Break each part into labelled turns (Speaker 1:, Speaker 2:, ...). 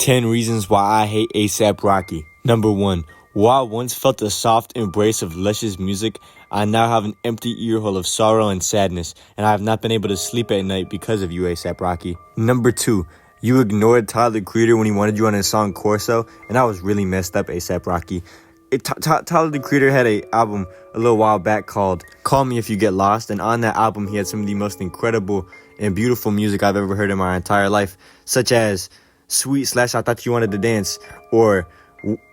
Speaker 1: 10 reasons why I hate A$AP Rocky. Number 1. While I once felt the soft embrace of luscious music, I now have an empty earhole of sorrow and sadness, and I have not been able to sleep at night because of you, A$AP Rocky. Number 2. You ignored Tyler the Creator when he wanted you on his song Corso, and that was really messed up, A$AP Rocky. Tyler the Creator had an album a little while back called Call Me If You Get Lost, and on that album he had some of the most incredible and beautiful music I've ever heard in my entire life, such as Sweet / I Thought You Wanted to Dance, or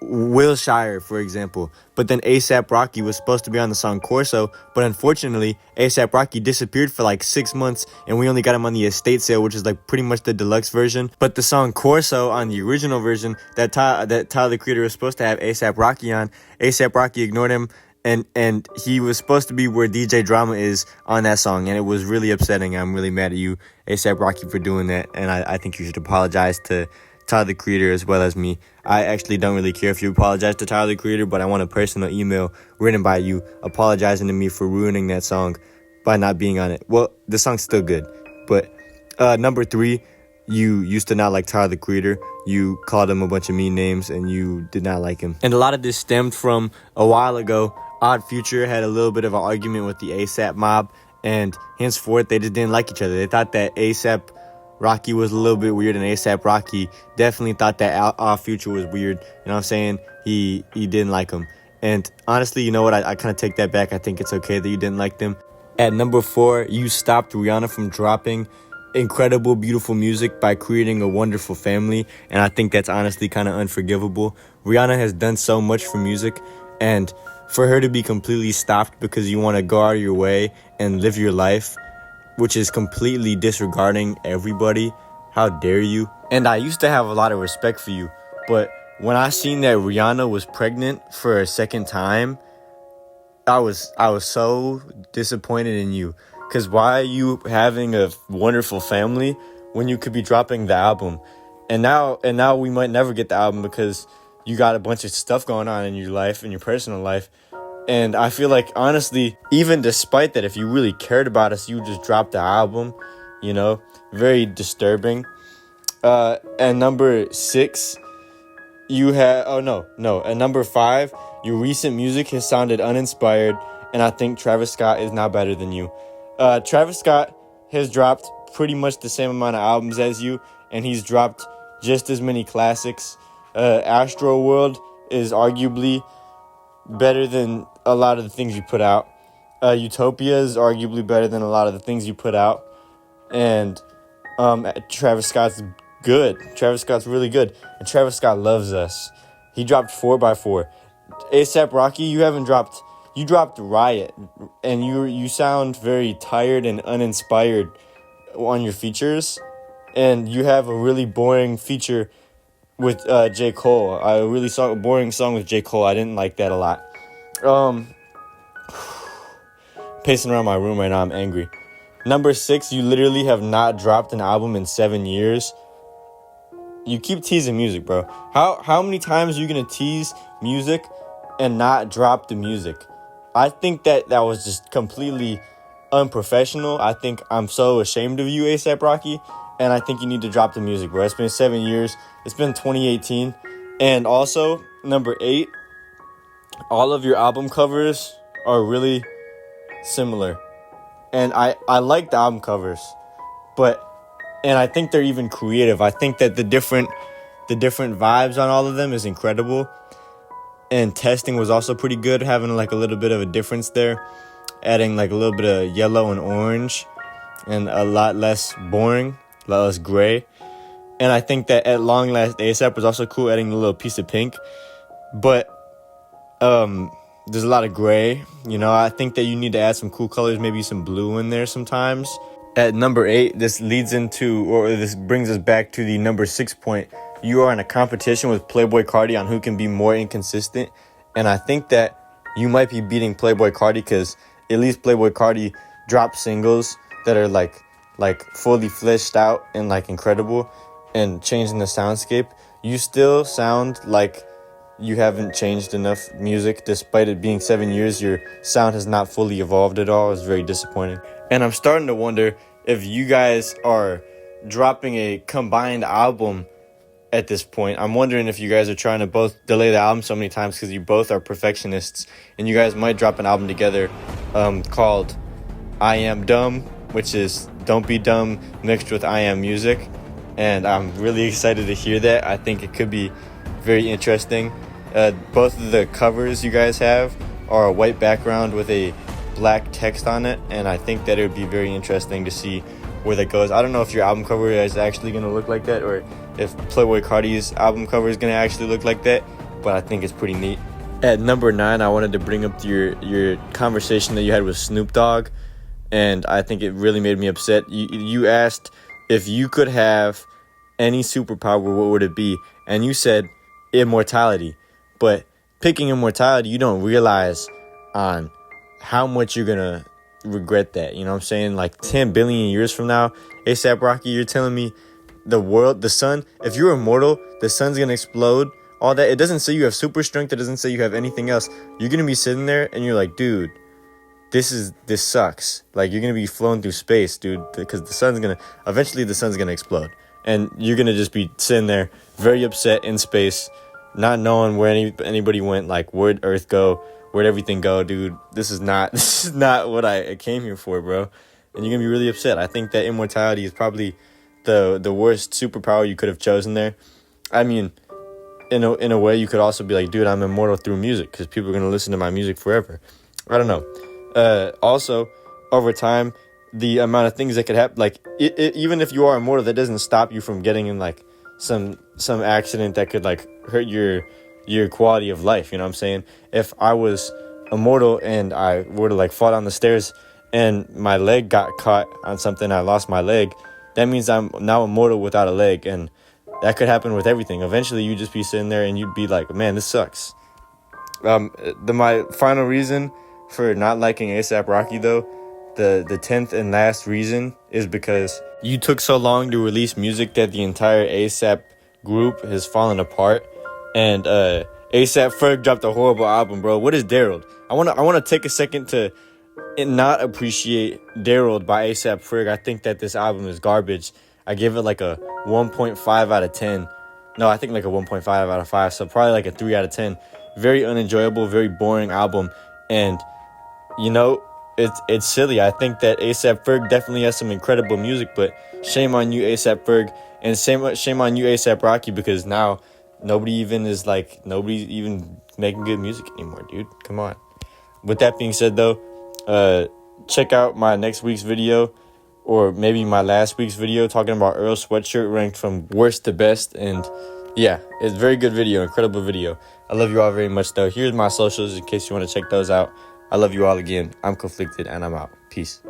Speaker 1: Wilshire, for example. But then A$AP Rocky was supposed to be on the song Corso, but unfortunately A$AP Rocky disappeared for like 6 months, and we only got him on the estate sale, which is like pretty much the deluxe version. But the song Corso on the original version that Tyler the Creator was supposed to have A$AP Rocky on, A$AP Rocky ignored him, and he was supposed to be where DJ Drama is on that song, and it was really upsetting. I'm really mad at you, A$AP Rocky, for doing that, and I think you should apologize to Tyler the Creator as well as me. I actually don't really care if you apologize to Tyler the Creator, but I want a personal email written by you apologizing to me for ruining that song by not being on it. Well, the song's still good, but number 3, you used to not like Tyler the Creator. You called him a bunch of mean names, and you did not like him. And a lot of this stemmed from a while ago. Odd Future had a little bit of an argument with the A$AP mob, and henceforth they just didn't like each other. They thought that A$AP Rocky was a little bit weird, and A$AP Rocky definitely thought that Odd Future was weird. You know what I'm saying? He didn't like him. And honestly, you know what? I kind of take that back. I think it's okay that you didn't like them. At number 4, you stopped Rihanna from dropping incredible, beautiful music by creating a wonderful family, and I think that's honestly kind of unforgivable. Rihanna has done so much for music, and for her to be completely stopped because you want to go out of your way and live your life, which is completely disregarding everybody, how dare you? And I used to have a lot of respect for you, but when I seen that Rihanna was pregnant for a second time, I was so disappointed in you. Because why are you having a wonderful family when you could be dropping the album? And now we might never get the album because you got a bunch of stuff going on in your life, in your personal life. And I feel like, honestly, even despite that, if you really cared about us, you would just drop the album, you know? Very disturbing. At number 6, you had... At number 5, your recent music has sounded uninspired, and I think Travis Scott is now better than you. Travis Scott has dropped pretty much the same amount of albums as you, and he's dropped just as many classics. Astro World is arguably better than a lot of the things you put out. Utopia is arguably better than a lot of the things you put out. And Travis Scott's good. Travis Scott's really good. And Travis Scott loves us. He dropped 4x4. A$AP Rocky, you dropped Riot, and you sound very tired and uninspired on your features. And you have a really boring feature with J. Cole. A really boring song with J. Cole. I didn't like that a lot. Pacing around my room right now, I'm angry. Number 6, you literally have not dropped an album in 7 years. You keep teasing music, bro. How many times are you gonna tease music and not drop the music? I think that was just completely unprofessional. I think I'm so ashamed of you, A$AP Rocky. And I think you need to drop the music, bro. It's been 7 years. It's been 2018. And also, number 8, all of your album covers are really similar. And I like the album covers. And I think they're even creative. I think that the different vibes on all of them is incredible. And testing was also pretty good, having like a little bit of a difference there. Adding like a little bit of yellow and orange. And a lot less boring. A lot less gray. And I think that at long last, A$AP was also cool, adding a little piece of pink. But there's a lot of gray. You know, I think that you need to add some cool colors, maybe some blue in there sometimes. At number 8, this brings us back to the number 6 point. You are in a competition with Playboy Carti on who can be more inconsistent. And I think that you might be beating Playboy Carti because at least Playboy Carti drops singles that are like fully fleshed out and like incredible and changing the soundscape. You still sound like you haven't changed enough music. Despite it being 7 years, your sound has not fully evolved at all. It's very disappointing. And I'm starting to wonder if you guys are dropping a combined album at this point. I'm wondering if you guys are trying to both delay the album so many times because you both are perfectionists, and you guys might drop an album together called I Am Dumb, which is Don't Be Dumb mixed with I Am Music. And I'm really excited to hear that. I think it could be very interesting. Both of the covers you guys have are a white background with a black text on it, and I think that it would be very interesting to see where that goes. I don't know if your album cover is actually going to look like that, or if Playboy Carti's album cover is going to actually look like that, but I think it's pretty neat. At number 9, I wanted to bring up your conversation that you had with Snoop Dogg, and I think it really made me upset. You asked if you could have any superpower, what would it be? And you said immortality. But picking immortality, you don't realize on how much you're going to regret that. You know what I'm saying? Like 10 billion years from now, A$AP Rocky, you're telling me the sun, if you're immortal, the sun's going to explode, all that. It doesn't say you have super strength. It doesn't say you have anything else. You're going to be sitting there and you're like, dude, this sucks. Like, you're going to be flown through space, dude, because eventually the sun's going to explode. And you're going to just be sitting there very upset in space, not knowing where anybody went, like, where'd Earth go, where'd everything go, dude. This is not what I came here for, bro. And you're going to be really upset. I think that immortality is probably the worst superpower you could have chosen there. I mean, in a way, you could also be like, dude, I'm immortal through music because people are going to listen to my music forever. I don't know. Also, over time, the amount of things that could happen, like even if you are immortal, that doesn't stop you from getting in like some accident that could like hurt your quality of life. You know what I'm saying? If I was immortal and I were to like fall down the stairs and my leg got caught on something, I lost my leg, that means I'm now immortal without a leg, and that could happen with everything. Eventually, you'd just be sitting there and you'd be like, man, this sucks. My final reason for not liking A$AP Rocky, though, the 10th and last reason, is because you took so long to release music that the entire A$AP group has fallen apart. And A$AP Ferg dropped a horrible album, bro. What is Daryl? I wanna take a second to not appreciate Daryl by A$AP Ferg. I think that this album is garbage. I give it like a 1.5 out of 10. No, I think like a 1.5 out of 5. So probably like a 3 out of 10. Very unenjoyable, very boring album. And you know, it's silly. I think that A$AP Ferg definitely has some incredible music, but shame on you, A$AP Ferg, and shame on you, A$AP Rocky, because now nobody's even making good music anymore, dude. Come on. With that being said, though, check out my next week's video, or maybe my last week's video, talking about Earl Sweatshirt ranked from worst to best, and yeah, it's a very good video, incredible video. I love you all very much, though. Here's my socials in case you want to check those out. I love you all again. I'm Conflicted, and I'm out. Peace.